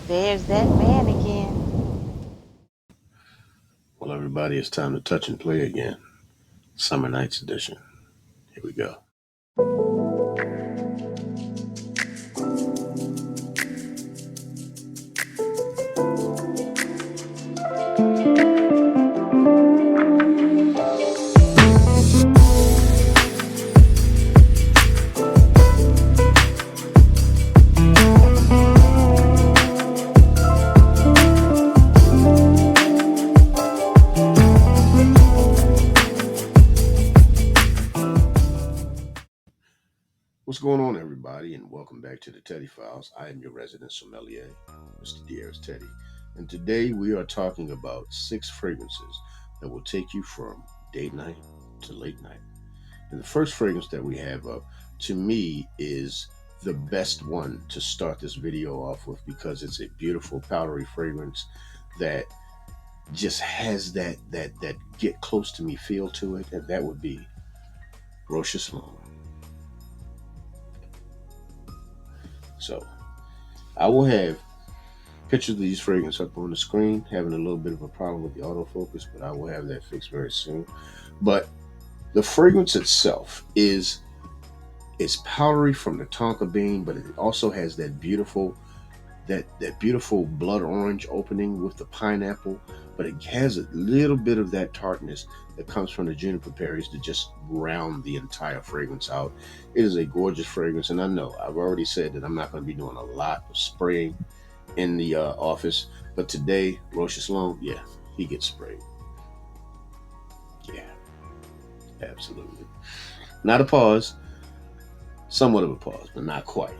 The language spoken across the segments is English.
There's that man again. Well, everybody, it's time to touch and play again. Summer Nights Edition. Here we go. What's going on, everybody, and welcome back to the Teddy Files. I am your resident sommelier, Mr. Diaz Teddy, and today we are talking about 6 fragrances that will take you from date night to late night. And the first fragrance that we have up, to me, is the best one to start this video off with because it's a beautiful powdery fragrance that just has that get close to me feel to it, and that would be Rochas. So I will have pictures of these fragrances up on the screen, having a little bit of a problem with the autofocus, but I will have that fixed very soon. But the fragrance itself is powdery from the tonka bean, but it also has that beautiful blood orange opening with the pineapple, but it has a little bit of that tartness that comes from the juniper berries to just round the entire fragrance out. It is a gorgeous fragrance, and I know I've already said that I'm not going to be doing a lot of spraying in the office, but today, Rochas Long, yeah, he gets sprayed. Yeah, absolutely. Not a pause, somewhat of a pause, but not quite.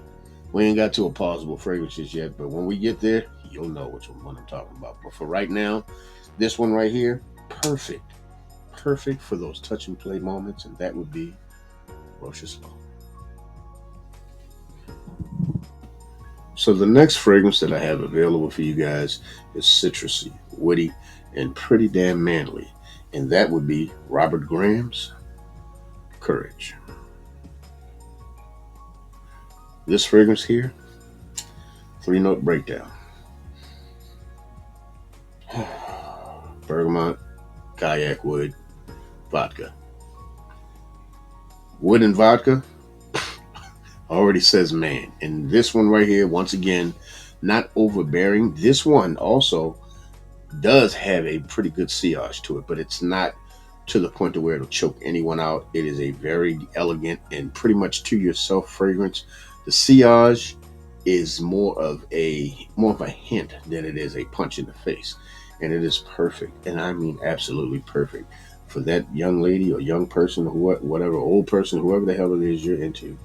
We ain't got to a pausable fragrances yet, but when we get there, you'll know which one I'm talking about. But for right now, this one right here, perfect. Perfect for those touch and play moments, and that would be Rochas. So the next fragrance that I have available for you guys is citrusy, woody, and pretty damn manly, and that would be Robert Graham's Courage. This fragrance here, 3-note breakdown. Bergamot, kayak wood, vodka. Wood and vodka already says man. And this one right here, once again, not overbearing. This one also does have a pretty good sillage to it, but it's not to the point to where it'll choke anyone out. It is a very elegant and pretty much to yourself fragrance. The sillage is more of a hint than it is a punch in the face, and it is perfect, and I mean absolutely perfect for that young lady or young person or whatever, old person, whoever the hell it is you're into.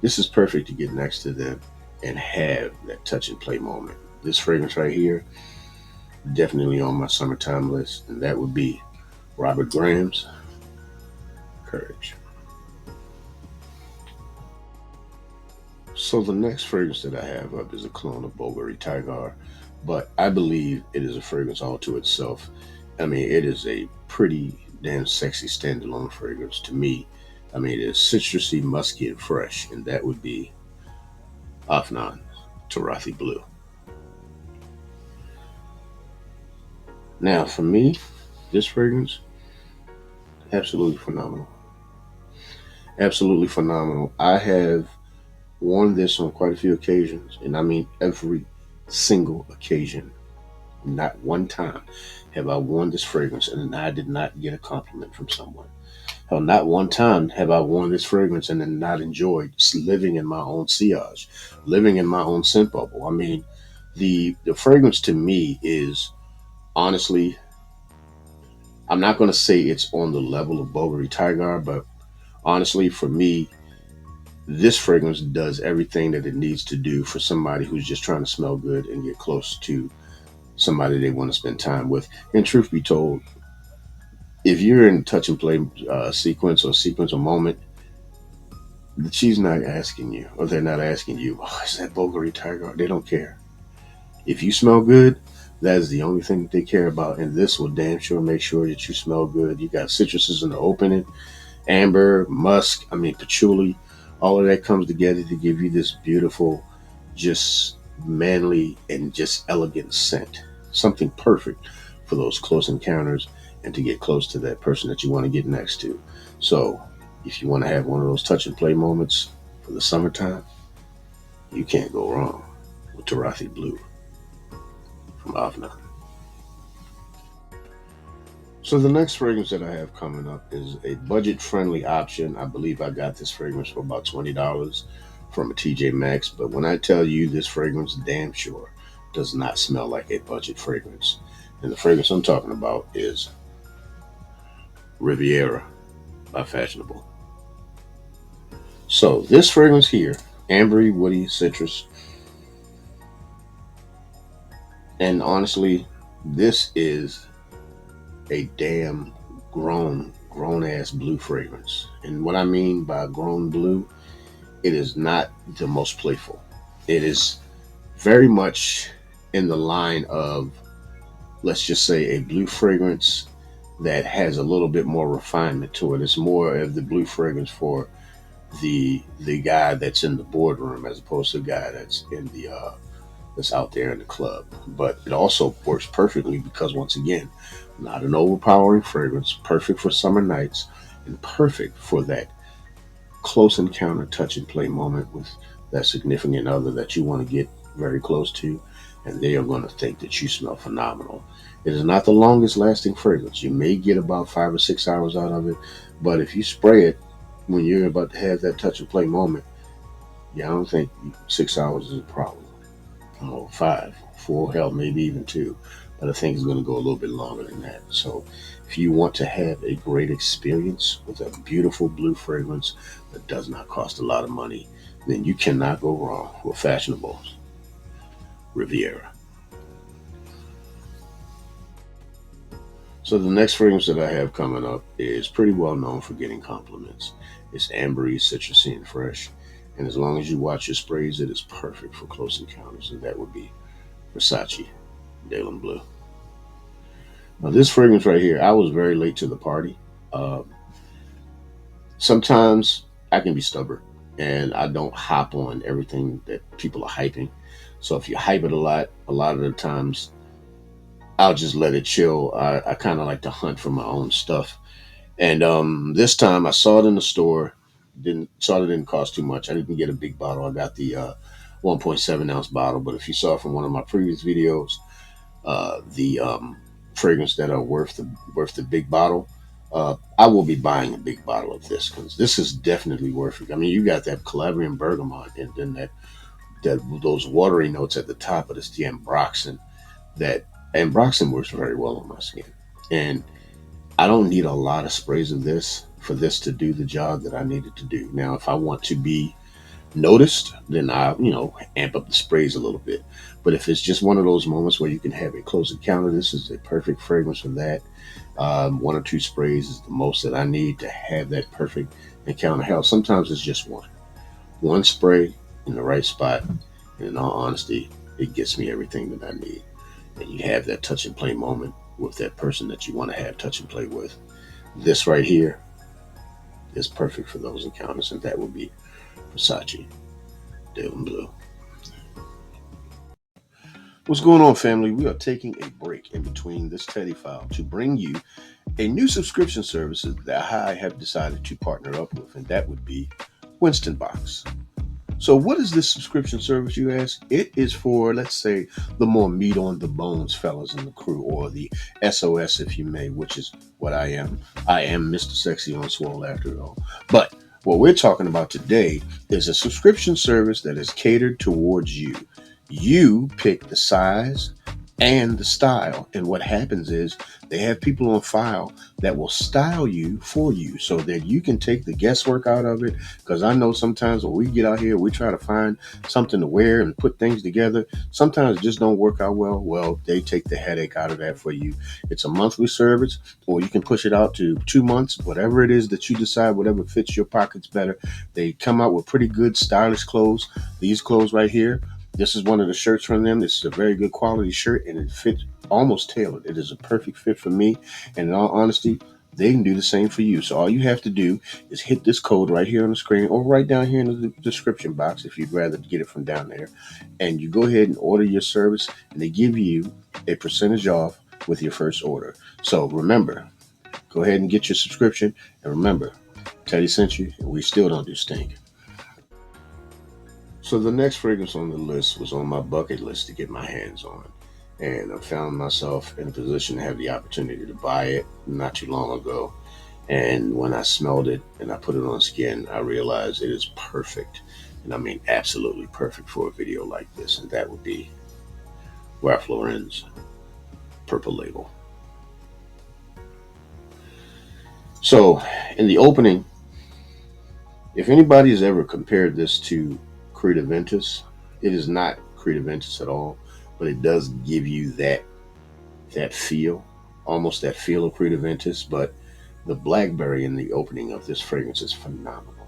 This is perfect to get next to them and have that touch and play moment. This fragrance right here, definitely on my summertime list, and that would be Robert Graham's Courage. So the next fragrance that I have up is a clone of Bulgari Tiger, but I believe it is a fragrance all to itself. I mean, it is a pretty damn sexy standalone fragrance to me. I mean, it is citrusy, musky, and fresh, and that would be Afnan Turathi Blue. Now, for me, this fragrance, absolutely phenomenal. Absolutely phenomenal. I have worn this on quite a few occasions, and I mean every single occasion. Not one time have I worn this fragrance and I did not get a compliment from someone. Hell, not one time have I worn this fragrance and then not enjoyed living in my own sillage, living in my own scent bubble. I mean, the fragrance to me is honestly, I'm not going to say it's on the level of Bulgari Tiger, but honestly, for me, this fragrance does everything that it needs to do for somebody who's just trying to smell good and get close to somebody they want to spend time with. And truth be told, if you're in a touch and play sequence or moment, she's not asking you, or they're not asking you, oh, is that Bulgari Tiger? They don't care. If you smell good, that is the only thing that they care about, and this will damn sure make sure that you smell good. You got citruses in the opening, amber, musk, I mean patchouli, all of that comes together to give you this beautiful, just manly, and just elegant scent. Something perfect for those close encounters and to get close to that person that you want to get next to. So, if you want to have one of those touch and play moments for the summertime, you can't go wrong with Turathi Blue from Afnan. So the next fragrance that I have coming up is a budget-friendly option. I believe I got this fragrance for about $20 from a TJ Maxx. But when I tell you this fragrance, damn sure does not smell like a budget fragrance. And the fragrance I'm talking about is Riviera by Fashionable. So this fragrance here, ambery, woody, citrus, and honestly, this is a damn grown ass blue fragrance. And what I mean by grown blue, it is not the most playful. It is very much in the line of, let's just say, a blue fragrance that has a little bit more refinement to it. It's more of the blue fragrance for the guy that's in the boardroom as opposed to the guy that's in the that's out there in the club. But it also works perfectly because, once again, not an overpowering fragrance, perfect for summer nights, and perfect for that close encounter, touch and play moment with that significant other that you want to get very close to, and they are going to think that you smell phenomenal. It is not the longest lasting fragrance. You may get about 5 or 6 hours out of it, but if you spray it when you're about to have that touch and play moment, yeah, I don't think 6 hours is a problem. Oh, five, four, hell, maybe even two. But I think it's going to go a little bit longer than that. So, if you want to have a great experience with a beautiful blue fragrance that does not cost a lot of money, then you cannot go wrong with Fashionable Riviera. So, the next fragrance that I have coming up is pretty well known for getting compliments. It's ambery, citrusy, and fresh. And as long as you watch your sprays, it is perfect for close encounters, and that would be Versace Dalen Blue. Now, this fragrance right here, I was very late to the party. Uh, Sometimes I can be stubborn and I don't hop on everything that people are hyping. So if you hype it a lot of the times I'll just let it chill. I kind of like to hunt for my own stuff. And this time I saw it in the store. Didn't saw it didn't cost too much. I didn't get a big bottle. I got the 1.7 ounce bottle. But if you saw from one of my previous videos, the fragrance that are worth the big bottle. I will be buying a big bottle of this because this is definitely worth it. I mean, you got that Calabrian bergamot and then that those watery notes at the top, but it's the ambroxan. That ambroxan works very well on my skin, and I don't need a lot of sprays of this for this to do the job that I needed to do. Now, if I want to be noticed, then I, amp up the sprays a little bit. But if it's just one of those moments where you can have a close encounter, this is a perfect fragrance for that. One or two sprays is the most that I need to have that perfect encounter. Hell, sometimes it's just one spray in the right spot. And in all honesty, it gets me everything that I need. And you have that touch and play moment with that person that you want to have touch and play with. This right here is perfect for those encounters, and that would be Versace Dalen Blue. What's going on, family? We are taking a break in between this Teddy file to bring you a new subscription service that I have decided to partner up with, and that would be Winston Box. So, what is this subscription service, you ask? It is for, let's say, the more meat on the bones fellas in the crew, or the SOS, if you may, which is what I am. I am Mr. Sexy on Swole after all. But what we're talking about today is a subscription service that is catered towards you. You pick the size and the style. And what happens is they have people on file that will style you for you so that you can take the guesswork out of it. Because I know sometimes when we get out here, we try to find something to wear and put things together. Sometimes it just don't work out well. Well, they take the headache out of that for you. It's a monthly service, or you can push it out to 2 months, whatever it is that you decide, whatever fits your pockets better. They come out with pretty good stylish clothes. These clothes right here, this is one of the shirts from them. This is a very good quality shirt, and it fits almost tailored. It is a perfect fit for me. And in all honesty, they can do the same for you. So all you have to do is hit this code right here on the screen or right down here in the description box if you'd rather get it from down there. And you go ahead and order your service, and they give you a percentage off with your first order. So remember, go ahead and get your subscription. And remember, Teddy sent you, and we still don't do stink. So the next fragrance on the list was on my bucket list to get my hands on. And I found myself in a position to have the opportunity to buy it not too long ago. And when I smelled it and I put it on skin, I realized it is perfect. And I mean, absolutely perfect for a video like this. And that would be Ralph Lauren's Purple Label. So in the opening, if anybody has ever compared this to Creed Aventus, it is not Creed Aventus at all, but it does give you that feel, almost that feel of Creed Aventus. But the blackberry in the opening of this fragrance is phenomenal.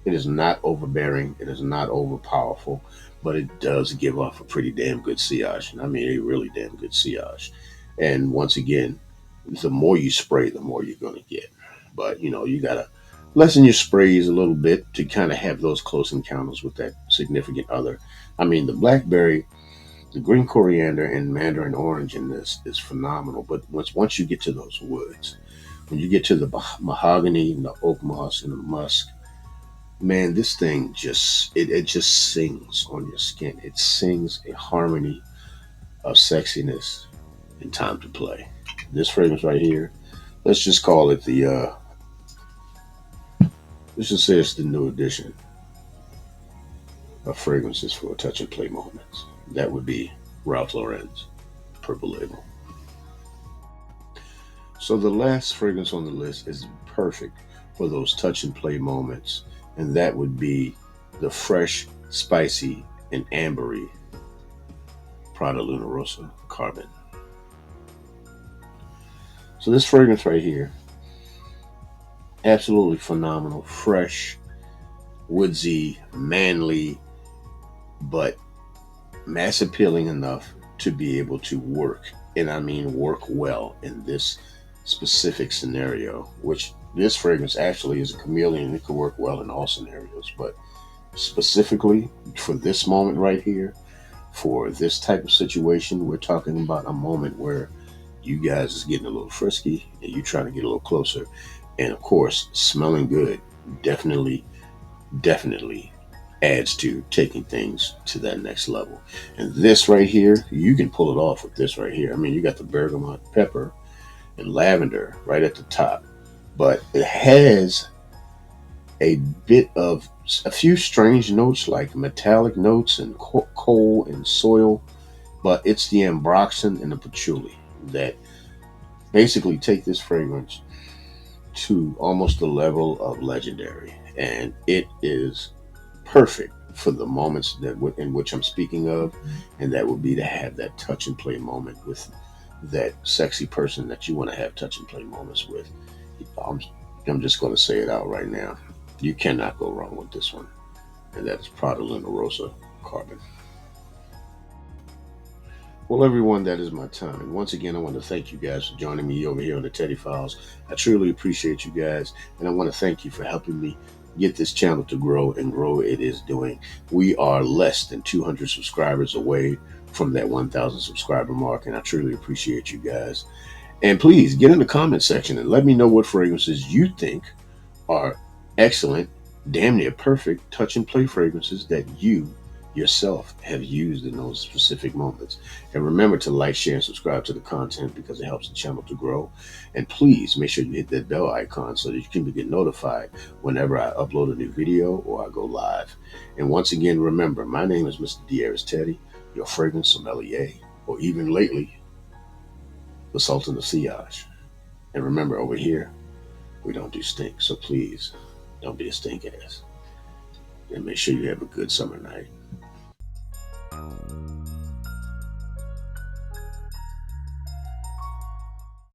It is not overbearing, it is not overpowerful, but it does give off a pretty damn good sillage. And I mean, a really damn good sillage. And once again, the more you spray, the more you're going to get. But you got to lessen your sprays a little bit to kind of have those close encounters with that significant other. I mean, the blackberry, the green coriander, and mandarin orange in this is phenomenal. But once you get to those woods, when you get to the mahogany and the oak moss and the musk, man, this thing it just sings on your skin. It sings a harmony of sexiness and time to play. This fragrance right here, let's just call it let's just say it's the new edition of fragrances for touch and play moments. That would be Ralph Lauren's Purple Label. So the last fragrance on the list is perfect for those touch and play moments, and that would be the fresh, spicy, and ambery Prada Luna Rossa Carbon. So this fragrance right here, absolutely phenomenal, fresh, woodsy, manly, but mass appealing enough to be able to work, and I mean work well in this specific scenario, which this fragrance actually is a chameleon. It could work well in all scenarios, but specifically for this moment right here, for this type of situation, we're talking about a moment where you guys is getting a little frisky and you trying to get a little closer. And of course, smelling good definitely adds to taking things to that next level. And this right here, you can pull it off with this right here. I mean, you got the bergamot pepper and lavender right at the top, but it has a few strange notes like metallic notes and coal and soil, but it's the ambroxan and the patchouli that basically take this fragrance to almost the level of legendary, and it is perfect for the moments in which I'm speaking of, and that would be to have that touch and play moment with that sexy person that you want to have touch and play moments with. I'm, I'm just going to say it out right now. You cannot go wrong with this one, and that's Prada Luna Rossa Carbon. Well, everyone, that is my time. And once again, I want to thank you guys for joining me over here on the Teddy Files. I truly appreciate you guys. And I want to thank you for helping me get this channel to grow, and grow it is doing. We are less than 200 subscribers away from that 1,000 subscriber mark. And I truly appreciate you guys. And please get in the comment section and let me know what fragrances you think are excellent, damn near perfect touch and play fragrances that you yourself have used in those specific moments. And remember to like, share, and subscribe to the content because it helps the channel to grow. And please make sure you hit that bell icon so that you can get notified whenever I upload a new video or I go live. And once again, remember, my name is Mr. Diaz Teddy, your fragrance sommelier, or even lately, the Sultan of Sillage. And remember, over here, we don't do stink. So please, don't be a stink ass. And make sure you have a good summer night.